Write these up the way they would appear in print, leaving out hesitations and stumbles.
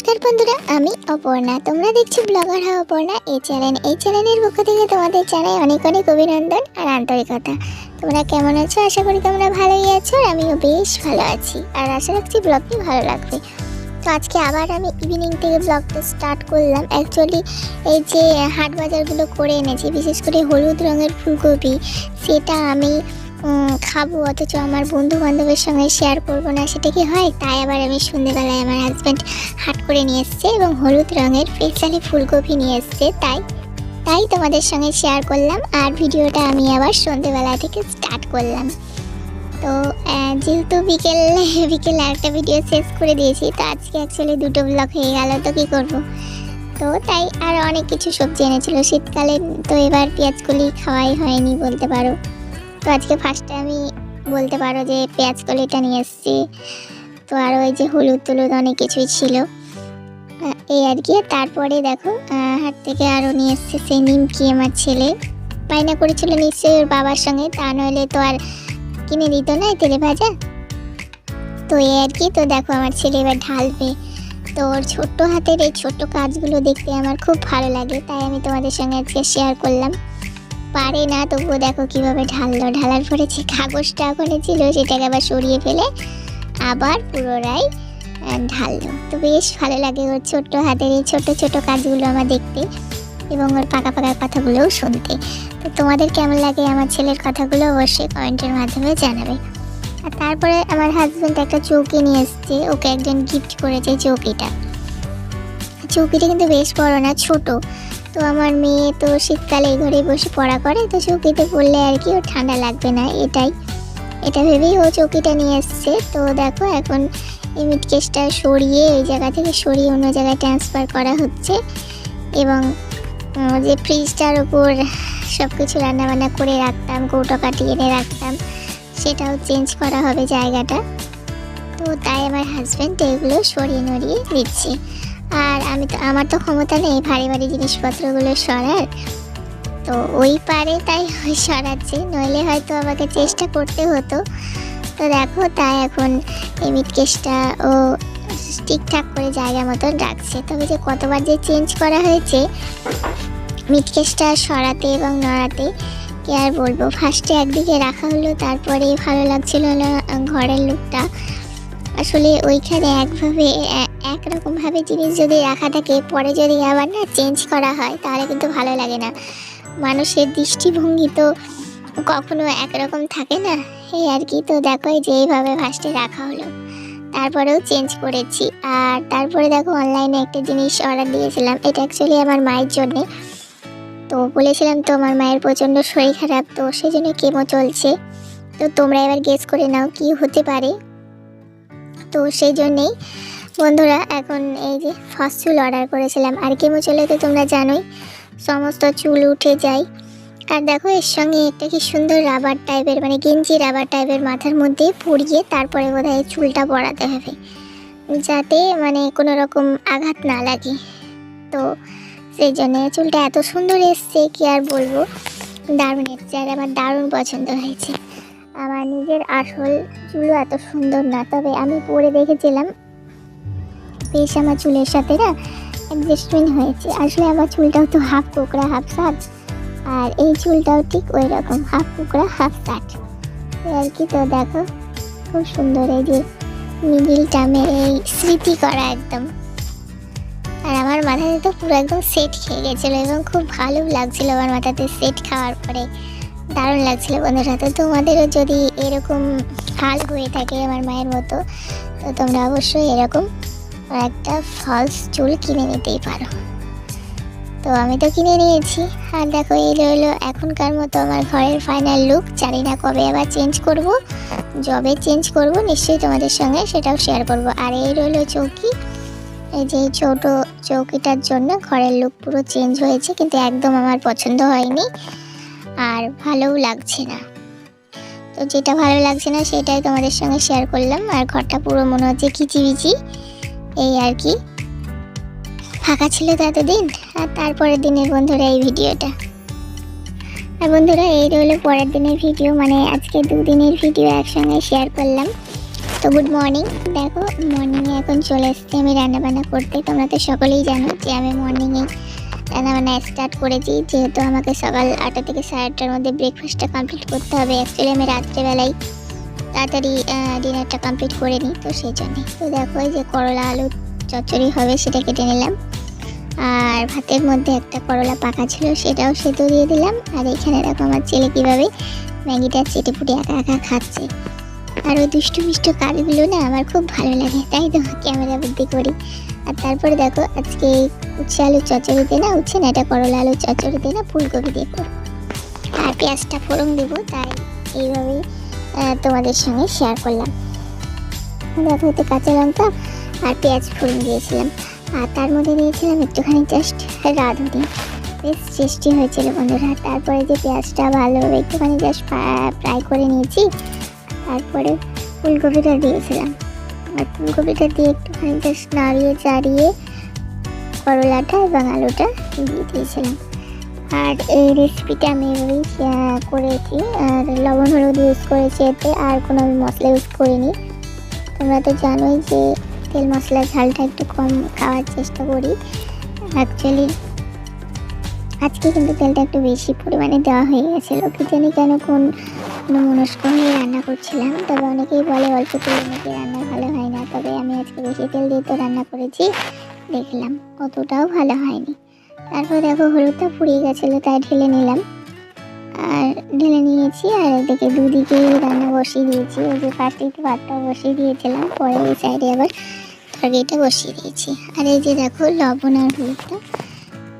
নমস্কার বন্ধুরা, আমি অপর্ণা। তোমরা দেখছো ব্লগার হও অপর্ণা এই চ্যানেলের পক্ষ থেকে তোমাদের জানাই অনেক অনেক অভিনন্দন আর আন্তরিকতা। তোমরা কেমন আছো? আশা করি তোমরা ভালোই আছো আর আমিও বেশ ভালো আছি, আর আশা রাখছি ব্লগটি ভালো লাগবে। তো আজকে আবার আমি ইভিনিং থেকে ব্লগটা স্টার্ট করলাম। অ্যাকচুয়ালি এই যে হাট বাজারগুলো করে এনেছি, বিশেষ করে হলুদ রঙের ফুলকপি, সেটা আমি খাবো, অথচ আমার বন্ধু বান্ধবের সঙ্গে শেয়ার করবো না, সেটা কি হয়? তাই আবার আমি সন্ধ্যেবেলায় আমার হাজব্যান্ড হাট করে নিয়ে এসছে এবং হলুদ রঙের স্পেশালি ফুলকপি নিয়ে এসছে, তাই তোমাদের সঙ্গে শেয়ার করলাম। আর ভিডিওটা আমি আবার সন্ধ্যেবেলা থেকে স্টার্ট করলাম। তো যেহেতু বিকেলে একটা ভিডিও শেষ করে দিয়েছি, তো আজকে অ্যাকচুয়ালি দুটো ব্লগ হয়ে গেল, তো কী করবো। তো তাই আর অনেক কিছু সবজি এনেছিল শীতকালে, তো এবার পেঁয়াজকলি খাওয়াই হয়নি বলতে পারো। তো আজকে ফার্স্টে আমি বলতে পারো যে পেঁয়াজকলিটা নিয়ে এসেছি। তো আর ওই যে হলুদ অনেক কিছুই ছিল, এই আর কি। তারপরে দেখো হাট থেকে আরও নিয়ে এসছে সেই নিমকি। আমার ছেলে বায়না করেছিল নিশ্চয়ই ওর বাবার সঙ্গে, তা নইলে তো আর কিনে দিত না তেলে ভাজা। তো এই আর কি। তো দেখো আমার ছেলে এবার ঢালবে। তো ওর ছোট্ট হাতের এই ছোট্ট কাজগুলো দেখতে আমার খুব ভালো লাগে, তাই আমি তোমাদের সঙ্গে আজকে শেয়ার করলাম। পারে না, তবুও দেখো কীভাবে ঢালার পরে যে কাগজটা ওখানে ছিল সেটাকে আবার সরিয়ে ফেলে আবার পুনরায় ঢাললো। তো বেশ ভালো লাগে ওর ছোট্ট হাতের এই ছোট ছোট কাজগুলো আমার দেখতে, এবং ওর পাকা কথাগুলোও শুনতে। তো তোমাদের কেমন লাগে আমার ছেলের কথাগুলো অবশ্যই কমেন্টের মাধ্যমে জানাবে। আর তারপরে আমার হাজব্যান্ড একটা চৌকি নিয়ে এসছে, ওকে একজন গিফট করেছে চৌকিটা কিন্তু বেশ বড় না, ছোট। তো আমার মেয়ে তো শীতকালে এই ঘরে বসে পড়া করে, তো চৌকিতে পড়লে আর কি ওর ঠান্ডা লাগবে না, এটা ভেবেই ও চৌকিটা নিয়ে এসছে। তো দেখো এখন এই মিটকেসটা সরিয়ে এই জায়গা থেকে সরিয়ে অন্য জায়গায় ট্রান্সফার করা হচ্ছে, এবং যে ফ্রিজটার উপর সব কিছু রান্নাবান্না করে রাখতাম, কৌটো কাটিয়ে এনে রাখতাম, সেটাও চেঞ্জ করা হবে জায়গাটা। তো তাই আমার হাজব্যান্ড এগুলো সরিয়ে নড়িয়ে দিচ্ছে। আর আমার তো ক্ষমতা নেই ভারী জিনিসপত্রগুলো সরার, তো ওই পারে তাই ওই সরাচ্ছে, নইলে হয়তো আমাকে চেষ্টা করতে হতো। তো দেখো তাই এখন এই মিটকেসটা ও ঠিকঠাক করে জায়গা মতন রাখছে। তবে যে কতবার যে চেঞ্জ করা হয়েছে মিটকেসটা সরাতে এবং নড়াতে, কি আর বলবো। ফার্স্টে একদিকে রাখা হলো, তারপরে ভালো লাগছিল না ঘরের লুকটা। আসলে ওইখানে একরকমভাবে জিনিস যদি রাখা থাকে, পরে যদি আবার না চেঞ্জ করা হয় তাহলে কিন্তু ভালো লাগে না। মানুষের দৃষ্টিভঙ্গি তো কখনো একরকম থাকে না, এই আর কি। তো দেখো এই যে এইভাবে ফার্স্টে রাখা হলো, তারপরেও চেঞ্জ করেছি। আর তারপরে দেখো অনলাইনে একটা জিনিস অর্ডার দিয়েছিলাম, এটা অ্যাকচুয়ালি আমার মায়ের জন্যে। তো বলেছিলাম তো আমার মায়ের প্রচণ্ড শরীর খারাপ, তো সেই জন্য কেমো চলছে। তো তোমরা এবার গেস করে নাও কি হতে পারে। তো সেই জন্যেই বন্ধুরা এখন এই যে ফার্স্ট চুল অর্ডার করেছিলাম। আর কেমো চলে তো তোমরা জানোই সমস্ত চুল উঠে যায়। আর দেখো এর সঙ্গে একটা কি সুন্দর রাবার টাইপের, মানে গেঞ্জি রাবার টাইপের মাথার মধ্যে পরিয়ে তারপরে বোধহয় চুলটা পরাতে হবে, যাতে মানে কোনো রকম আঘাত না লাগে। তো সেই জন্য চুলটা এত সুন্দর এসছে কি আর বলবো, দারুণ এসছে। আর আমার দারুণ পছন্দ হয়েছে। আমার নিজের আসল চুলও এত সুন্দর না, তবে আমি পরে দেখেছিলাম বেশ আমার চুলের সাথে না অ্যাডজাস্টমেন্ট হয়েছে। আসলে আমার চুলটাও তো হাফ কোকড়া হাফ সাট, আর এই চুলটাও ঠিক ওই রকম হাফ কোকড়া হাফ সাট আর কি। তো দেখো খুব সুন্দর এই যে মিডিল টামে এই স্মৃতি করা একদম। আর আমার মাথাতে তো পুরো একদম সেট খেয়ে গেছিলো, এবং খুব ভালো লাগছিলো আমার মাথাতে সেট খাওয়ার পরে, দারুণ লাগছিলো বন্ধুরা। তো তোমাদেরও যদি এরকম হাল হয়ে থাকে আমার মায়ের মতো, তো তোমরা অবশ্যই এরকম একটা ফলস চুল কিনে নিতেই পারো। তো আমি তো কিনে নিয়েছি। আর দেখো এই রইলো এখনকার মতো আমার ঘরের ফাইনাল লুক। জানি না কবে আবার চেঞ্জ করব, যবে চেঞ্জ করব নিশ্চয়ই তোমাদের সঙ্গে সেটাও শেয়ার করব। আর এই রইলো চৌকি, এই যে ছোট চৌকিটার জন্য ঘরের লুক পুরো চেঞ্জ হয়েছে, কিন্তু একদম আমার পছন্দ হয়নি আর ভালোও লাগছে না। তো যেটা ভালো লাগছে না সেটাই তোমাদের সঙ্গে শেয়ার করলাম। আর ঘরটা পুরো মনে হচ্ছে কিচিবিচি, এই আর কি। ফাঁকা ছিল তো এতদিন। আর তারপরের দিনের বন্ধুরা এই ভিডিওটা। আর বন্ধুরা এই রইলো পরের দিনের ভিডিও, মানে আজকে দুদিনের ভিডিও একসঙ্গে শেয়ার করলাম। তো গুড মর্নিং। দেখো মর্নিংয়ে এখন চলে এসেছি আমি রান্নাবান্না করতে। তোমরা তো সকলেই জানো যে আমি মর্নিংয়ে রান্নাবান্না স্টার্ট করেছি, যেহেতু আমাকে সকাল 8টা থেকে 8:30টার মধ্যে ব্রেকফাস্টটা কমপ্লিট করতে হবে। অ্যাকচুয়ালি আমি রাত্রেবেলায় তাড়াতাড়ি ডিনারটা কমপ্লিট করে নিই, তো সেই জন্যে। তো দেখো এই যে করলা আলু চচ্চড়ি হবে সেটা কেটে নিলাম, আর ভাতের মধ্যে একটা করলা পাকা ছিল সেটাও সেদ্ধ দিয়ে দিলাম। আর এখানে দেখো আমার ছেলে কীভাবে ম্যাগিটা চেটে পুটে একা একা খাচ্ছে। আর ওই দুষ্টু মিষ্টু কাজগুলো না আমার খুব ভালো লাগে, তাই তো ক্যামেরা বুদ্ধি করি। আর তারপরে দেখো আজকে উচ্ছে আলুর চচ্চড়িতে না, উচ্ছে না, এটা করলা আলুর চচ্চড়িতে না ফুলকপি দিয়ে করবো, আর পেঁয়াজটা ফোড়ন দেবো, তাই এইভাবেই তোমাদের সঙ্গে শেয়ার করলাম। দেখো এতে কাঁচা লঙ্কা আর পেঁয়াজ ফোড়ন দিয়েছিলাম, আর তার মধ্যে দিয়েছিলাম একটুখানি জাস্ট রাঁধুনি। বেশ টেস্টি হয়েছিল বন্ধুরা। তারপরে যে পেঁয়াজটা ভালোভাবে একটুখানি জাস্ট ফ্রাই করে নিয়েছি, তারপরে ফুলকপিটা দিয়েছিলাম। আর ফুলকপিটা দিয়ে একটুখানি জাস্ট নাড়িয়ে চাড়িয়ে করলাটা এবং আলুটা দিয়ে দিয়েছিলাম। আর এই রেসিপিটা আমি এভাবেই করেছি, আর লবণ হলুদ ইউজ করেছি এতে, আর কোনো আমি মশলা ইউজ করিনি। তোমরা তো জানোই যে তেল মশলা ঝালটা একটু কম খাওয়ার চেষ্টা করি। অ্যাকচুয়ালি আজকে কিন্তু তেলটা একটু বেশি পরিমাণে দেওয়া হয়ে গেছিলো, কি জানি কেন কোন মনস্ক হয়ে রান্না করছিলাম। তবে অনেকেই বলে অল্প তেলে নাকি রান্না ভালো হয় না, তবে আমি আজকে বেশি তেল দিয়ে তো রান্না করেছি, দেখলাম অতটাও ভালো হয়নি। তারপর দেখো হলুদটা ফুরিয়ে গেছিলো, তাই ঢেলে নিলাম, আর ঢেলে নিয়েছি। আর এদিকে দুদিকেই রান্না বসিয়ে দিয়েছি। ওই যে ফার্স্টে ভাতটা বসিয়ে দিয়েছিলাম, পরে এই সাইডে আবার তরকারিটা বসিয়ে দিয়েছি। আর এই যে দেখো লবণ আর হলুদটা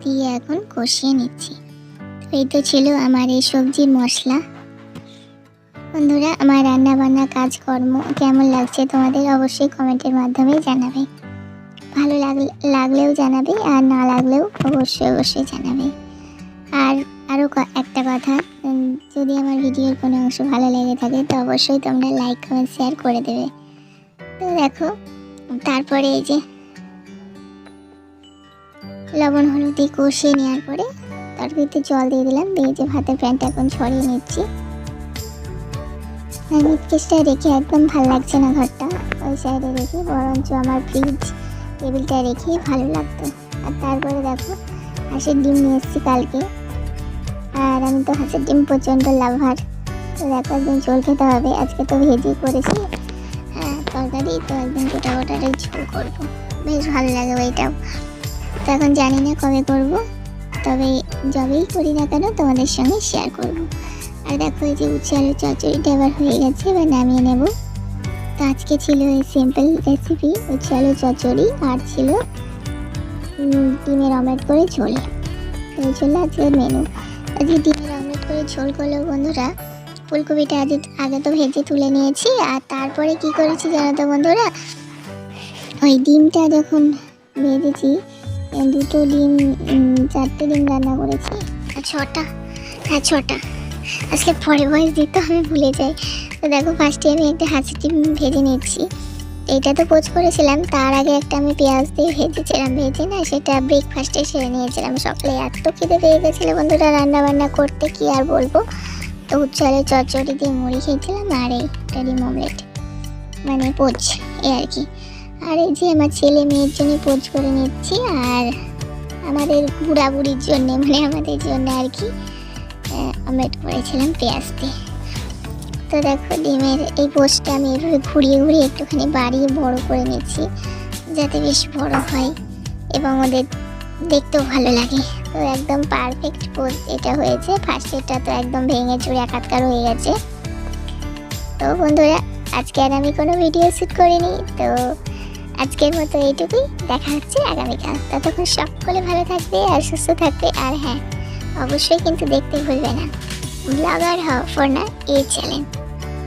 দিয়ে এখন কষিয়ে নিচ্ছি। তো এই তো ছিল আমার এই সবজির মশলা। বন্ধুরা আমার রান্না বান্না কাজকর্ম কেমন লাগছে তোমাদের অবশ্যই কমেন্টের মাধ্যমে জানাবে। ভালো লাগলেও জানাবে, আর না লাগলেও অবশ্যই জানাবে। আর আরও একটা কথা, যদি আমার ভিডিওর কোনো অংশ ভালো লেগে থাকে তো অবশ্যই তোমরা লাইক কমেন্ট শেয়ার করে দেবে। তো দেখো তারপরে এই যে লবণ হলুদ দিয়ে কষিয়ে নেওয়ার পরে তরকারিতে জল দিয়ে দিলাম, দিয়ে যে ভাতের প্যানটা এখন ছড়িয়ে নিচ্ছি। মিটকেসটা রেখে একদম ভালো লাগছে না ঘরটা, ওই সাইডে রেখে বরঞ্চ আমার ফ্রিজ টেবিলটা রেখেই ভালো লাগতো। আর তারপরে দেখো হাঁসের ডিম নিয়ে এসেছি কালকে, আর আমি তো হাঁসের ডিম প্রচণ্ড লাভার। তো দেখো একদিন ঝোল খেতে হবে, আজকে তো ভেজেই করেছি তরকারি, তো একদিন গোটাটাই ঝোল করবো, বেশ ভালো লাগে ওইটাও। তো এখন জানি না কবে করব, তবে যবেই করি না কেন তোমাদের সঙ্গে শেয়ার করব। আর দেখো এই যে উচ্ছে আলুর চচ্চড়িটা এবার হয়ে গেছে, এবার নামিয়ে নেব। তো আজকে ছিল এই সিম্পল রেসিপি, উচ্ছে আলুর চচ্চড়ি, আর ছিল ডিমের অমলেট করে ঝোল। এই ছিল আজকের মেনু। আজকে ডিমের অমলেট করে ঝোল করলেও বন্ধুরা ফুলকপিটা আগে তো ভেজে তুলে নিয়েছি, আর তারপরে কি করেছি জানো তো বন্ধুরা, ওই ডিমটা যখন ভেজেছি, দুটো ডিম 4টে ডিম রান্না করেছি, ছটা আসলে পরে বয়স দিতে আমি ভুলে যাই। তো দেখো ফার্স্টে আমি একটা হাঁসের ডিম ভেজে নিচ্ছি, এইটা তো পোচ করেছিলাম, তার আগে একটা আমি পেঁয়াজ দিয়ে ভেজেছিলাম, ভেজে না সেটা ব্রেকফাস্টে সেরে নিয়েছিলাম। সকালে এত খিদে পেয়ে গেছিলো বন্ধুরা রান্না বান্না করতে, কি আর বলবো। তো উচ্ছে আলুর চচ্চড়ি দিয়ে মুড়ি খেয়েছিলাম, আর এইটা ডিম অমলেট মানে পোচ, এই আর কি। আর এই যে আমার ছেলে মেয়ের জন্য পোচ করে নিচ্ছি, আর আমাদের বুড়া বুড়ির জন্যে মানে আমাদের জন্য আর কি অমলেট করেছিলাম পেঁয়াজ দিয়ে। তো দেখো ডিমের এই পোচটা আমি এভাবে ঘুরিয়ে একটুখানি বাড়িয়ে বড় করে নিচ্ছি, যাতে বেশ বড় হয় এবং ওদের দেখতেও ভালো লাগে। তো একদম পারফেক্ট পোচ এটা হয়েছে। ফার্স্টেরটা তো একদম ভেঙে চুরে একাকার হয়ে গেছে। তো বন্ধুরা আজকে আর আমি কোনো ভিডিও শ্যুট করিনি, তো আজকের মতো এইটুকুই। দেখা হচ্ছে আগামীকাল। ততক্ষণ সকলে ভালো থাকবে আর সুস্থ থাকবে। আর হ্যাঁ, অবশ্যই কিন্তু দেখতে ভুলবে না ব্লগার হও ফর না এই চ্যানেল।